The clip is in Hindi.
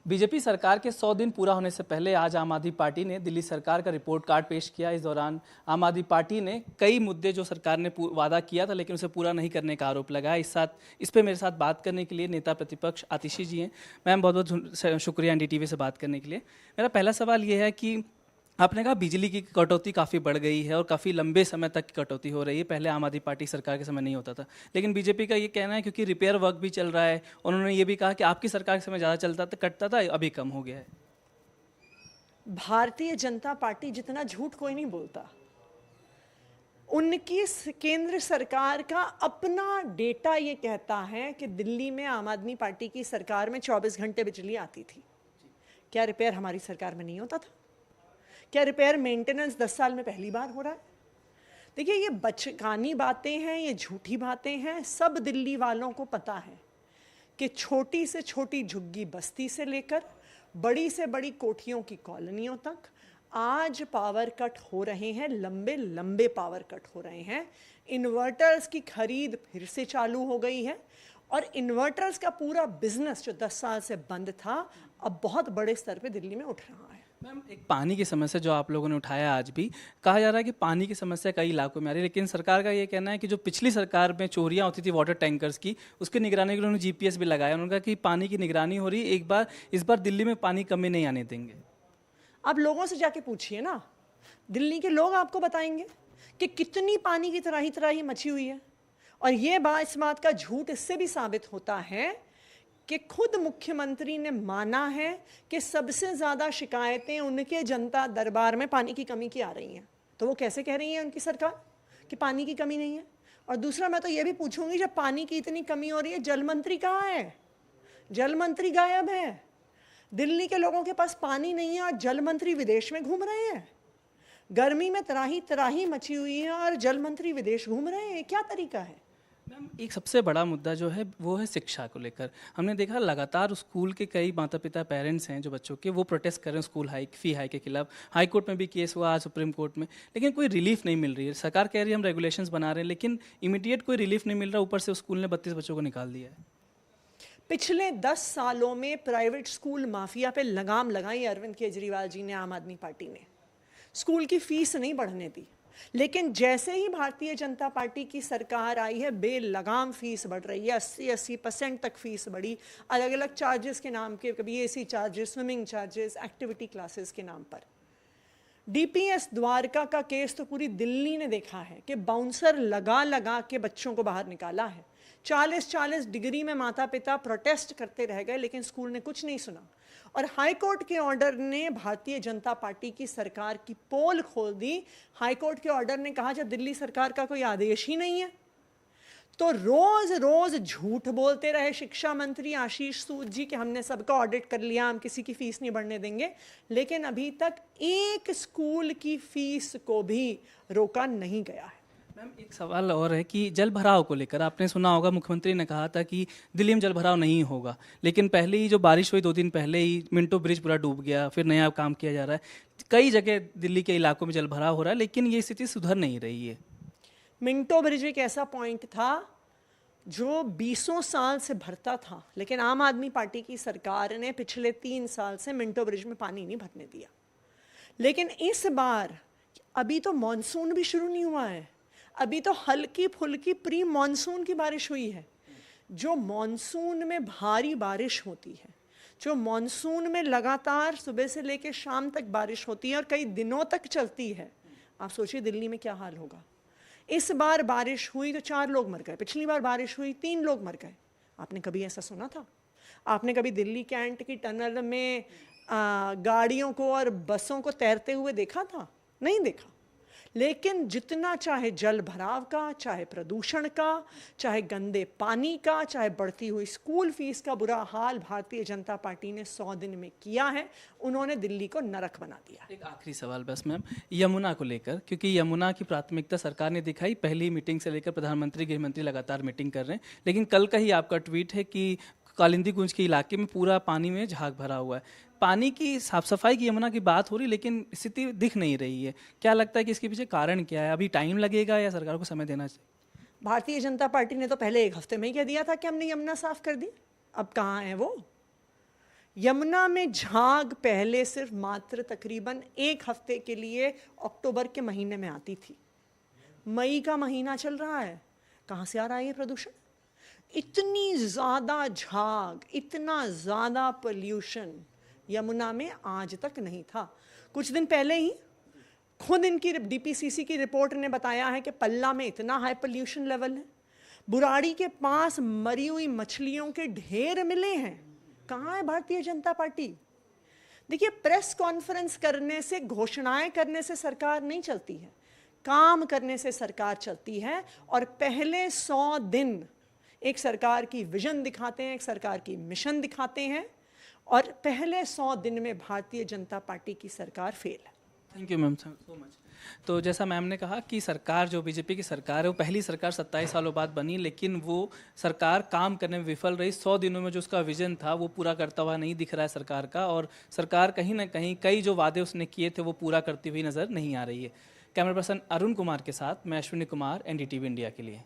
बीजेपी सरकार के 100 दिन पूरा होने से पहले आज आम आदमी पार्टी ने दिल्ली सरकार का रिपोर्ट कार्ड पेश किया। इस दौरान आम आदमी पार्टी ने कई मुद्दे जो सरकार ने वादा किया था लेकिन उसे पूरा नहीं करने का आरोप लगाया। इस पे मेरे साथ बात करने के लिए नेता प्रतिपक्ष आतिशी जी हैं। मैम, बहुत बहुत शुक्रिया एनडीटीवी से बात करने के लिए। मेरा पहला सवाल ये है कि आपने कहा बिजली की कटौती काफ़ी बढ़ गई है और काफ़ी लंबे समय तक की कटौती हो रही है। पहले आम आदमी पार्टी सरकार के समय नहीं होता था, लेकिन बीजेपी का ये कहना है क्योंकि रिपेयर वर्क भी चल रहा है। उन्होंने ये भी कहा कि आपकी सरकार के समय ज़्यादा चलता था, कटता था, अभी कम हो गया है। भारतीय जनता पार्टी जितना झूठ कोई नहीं बोलता। उनकी केंद्र सरकार का अपना डेटा ये कहता है कि दिल्ली में आम आदमी पार्टी की सरकार में 24 घंटे बिजली आती थी। क्या रिपेयर हमारी सरकार में नहीं होता था? क्या रिपेयर मेंटेनेंस 10 साल में पहली बार हो रहा है? देखिए, ये बचकानी बातें हैं, ये झूठी बातें हैं। सब दिल्ली वालों को पता है कि छोटी से छोटी झुग्गी बस्ती से लेकर बड़ी से बड़ी कोठियों की कॉलोनियों तक आज पावर कट हो रहे हैं, लंबे लंबे पावर कट हो रहे हैं। इन्वर्टर्स की खरीद फिर से चालू हो गई है और इन्वर्टर्स का पूरा बिजनेस जो 10 साल से बंद था, अब बहुत बड़े स्तर पे दिल्ली में उठ रहा है। मैम, एक पानी की समस्या जो आप लोगों ने उठाया, आज भी कहा जा रहा है कि पानी की समस्या कई इलाकों में आ रही है, लेकिन सरकार का ये कहना है कि जो पिछली सरकार में चोरियां होती थी वाटर टैंकर्स की, उसकी निगरानी के लिए उन्होंने जीपीएस भी लगाया। उन्होंने कहा कि पानी की निगरानी हो रही है, इस बार दिल्ली में पानी कमी नहीं आने देंगे। आप लोगों से जाके पूछिए ना, दिल्ली के लोग आपको बताएंगे कि कितनी पानी की तराही मची हुई है। और ये इस बात का झूठ इससे भी साबित होता है कि खुद मुख्यमंत्री ने माना है कि सबसे ज़्यादा शिकायतें उनके जनता दरबार में पानी की कमी की आ रही हैं। तो वो कैसे कह रही है उनकी सरकार कि पानी की कमी नहीं है? और दूसरा, मैं तो ये भी पूछूंगी, जब पानी की इतनी कमी हो रही है, जल मंत्री कहाँ है? जल मंत्री गायब है। दिल्ली के लोगों के पास पानी नहीं है और जल मंत्री विदेश में घूम रहे हैं। गर्मी में तराही तराही मची हुई है और जल मंत्री विदेश घूम रहे हैं। क्या तरीका है? मैम, एक सबसे बड़ा मुद्दा जो है वो है शिक्षा को लेकर। हमने देखा लगातार स्कूल के कई माता पिता पेरेंट्स हैं जो बच्चों के, वो प्रोटेस्ट कर रहे हैं स्कूल फी हाई के खिलाफ। हाई कोर्ट में भी केस हुआ, आज सुप्रीम कोर्ट में, लेकिन कोई रिलीफ नहीं मिल रही है। सरकार कह रही है हम रेगुलेशंस बना रहे हैं, लेकिन इमीडिएट कोई रिलीफ नहीं मिल रहा। ऊपर से स्कूल ने 32 बच्चों को निकाल दिया है। पिछले 10 सालों में प्राइवेट स्कूल माफिया पे लगाम लगाई अरविंद केजरीवाल जी ने, आम आदमी पार्टी ने। स्कूल की फीस नहीं बढ़ने दी, लेकिन जैसे ही भारतीय जनता पार्टी की सरकार आई है, बेलगाम फीस बढ़ रही है। 80% तक फीस बढ़ी, अलग अलग चार्जेस के नाम के, कभी AC charges, swimming charges, activity classes के नाम पर। डीपीएस द्वारका का केस तो पूरी दिल्ली ने देखा है कि बाउंसर लगा लगा के बच्चों को बाहर निकाला है। 40-40 डिग्री में माता पिता प्रोटेस्ट करते रह गए, लेकिन स्कूल ने कुछ नहीं सुना। और हाई कोर्ट के ऑर्डर ने भारतीय जनता पार्टी की सरकार की पोल खोल दी। हाई कोर्ट के ऑर्डर ने कहा जब दिल्ली सरकार का कोई आदेश ही नहीं है, तो रोज रोज झूठ बोलते रहे शिक्षा मंत्री आशीष सूद जी कि हमने सबका ऑडिट कर लिया, हम किसी की फीस नहीं बढ़ने देंगे, लेकिन अभी तक एक स्कूल की फीस को भी रोका नहीं गया है। मैम, एक सवाल और है कि जल भराव को लेकर आपने सुना होगा, मुख्यमंत्री ने कहा था कि दिल्ली में जल भराव नहीं होगा, लेकिन पहले ही जो बारिश हुई 2 दिन पहले ही मिंटो ब्रिज पूरा डूब गया, फिर नया काम किया जा रहा है। कई जगह दिल्ली के इलाकों में जल भराव हो रहा है, लेकिन ये स्थिति सुधर नहीं रही है। मिंटो ब्रिज एक ऐसा पॉइंट था जो 20 साल से भरता था, लेकिन आम आदमी पार्टी की सरकार ने पिछले 3 साल से मिंटो ब्रिज में पानी नहीं भरने दिया। लेकिन इस बार अभी तो मॉनसून भी शुरू नहीं हुआ है, अभी तो हल्की फुल्की प्री मॉनसून की बारिश हुई है। जो मॉनसून में भारी बारिश होती है, जो मॉनसून में लगातार सुबह से लेकर शाम तक बारिश होती है और कई दिनों तक चलती है, आप सोचिए दिल्ली में क्या हाल होगा। इस बार बारिश हुई तो 4 लोग मर गए, पिछली बार बारिश हुई 3 लोग मर गए। आपने कभी ऐसा सुना था? आपने कभी दिल्ली कैंट की टनल में गाड़ियों को और बसों को तैरते हुए देखा था? नहीं देखा। लेकिन जितना चाहे जल भराव का, चाहे प्रदूषण का, चाहे गंदे पानी का, चाहे बढ़ती हुई स्कूल फीस का बुरा हाल भारतीय जनता पार्टी ने 100 दिन में किया है। उन्होंने दिल्ली को नरक बना दिया। एक आखिरी सवाल बस मैम, यमुना को लेकर, क्योंकि यमुना की प्राथमिकता सरकार ने दिखाई, पहली मीटिंग से लेकर प्रधानमंत्री गृह मंत्री लगातार मीटिंग कर रहे हैं, लेकिन कल का ही आपका ट्वीट है कि कालिंदी कुंज के इलाके में पूरा पानी में झाग भरा हुआ है। पानी की साफ सफाई की यमुना की बात हो रही, लेकिन स्थिति दिख नहीं रही है। क्या लगता है कि इसके पीछे कारण क्या है? अभी टाइम लगेगा या सरकार को समय देना चाहिए? भारतीय जनता पार्टी ने तो पहले 1 हफ्ते में ही कह दिया था कि हमने यमुना साफ कर दी। अब कहाँ है वो? यमुना में झाग पहले सिर्फ मात्र तकरीबन 1 हफ्ते के लिए अक्टूबर के महीने में आती थी। मई का महीना चल रहा है, कहाँ से आ रहा है ये प्रदूषण? इतनी ज़्यादा झाग, इतना ज़्यादा पोल्यूशन यमुना में आज तक नहीं था। कुछ दिन पहले ही खुद इनकी डीपीसीसी की रिपोर्ट ने बताया है कि पल्ला में इतना हाई पोल्यूशन लेवल है। बुराड़ी के पास मरी हुई मछलियों के ढेर मिले हैं। कहाँ है भारतीय जनता पार्टी? देखिए, प्रेस कॉन्फ्रेंस करने से, घोषणाएं करने से सरकार नहीं चलती है, काम करने से सरकार चलती है। और पहले 100 दिन एक सरकार की विजन दिखाते हैं, एक सरकार की मिशन दिखाते हैं, और पहले 100 दिन में भारतीय जनता पार्टी की सरकार फेल है। Thank you ma'am, so much. तो जैसा मैम ने कहा कि सरकार, जो बीजेपी की सरकार है, वो पहली सरकार 27 सालों बाद बनी, लेकिन वो सरकार काम करने में विफल रही। 100 दिनों में जो उसका विजन था वो पूरा करता हुआ नहीं दिख रहा है सरकार का, और सरकार कहीं ना कहीं कई जो वादे उसने किए थे वो पूरा करती हुई नज़र नहीं आ रही है। कैमरा पर्सन अरुण कुमार के साथ मैं अश्विनी कुमार, NDTV इंडिया के लिए।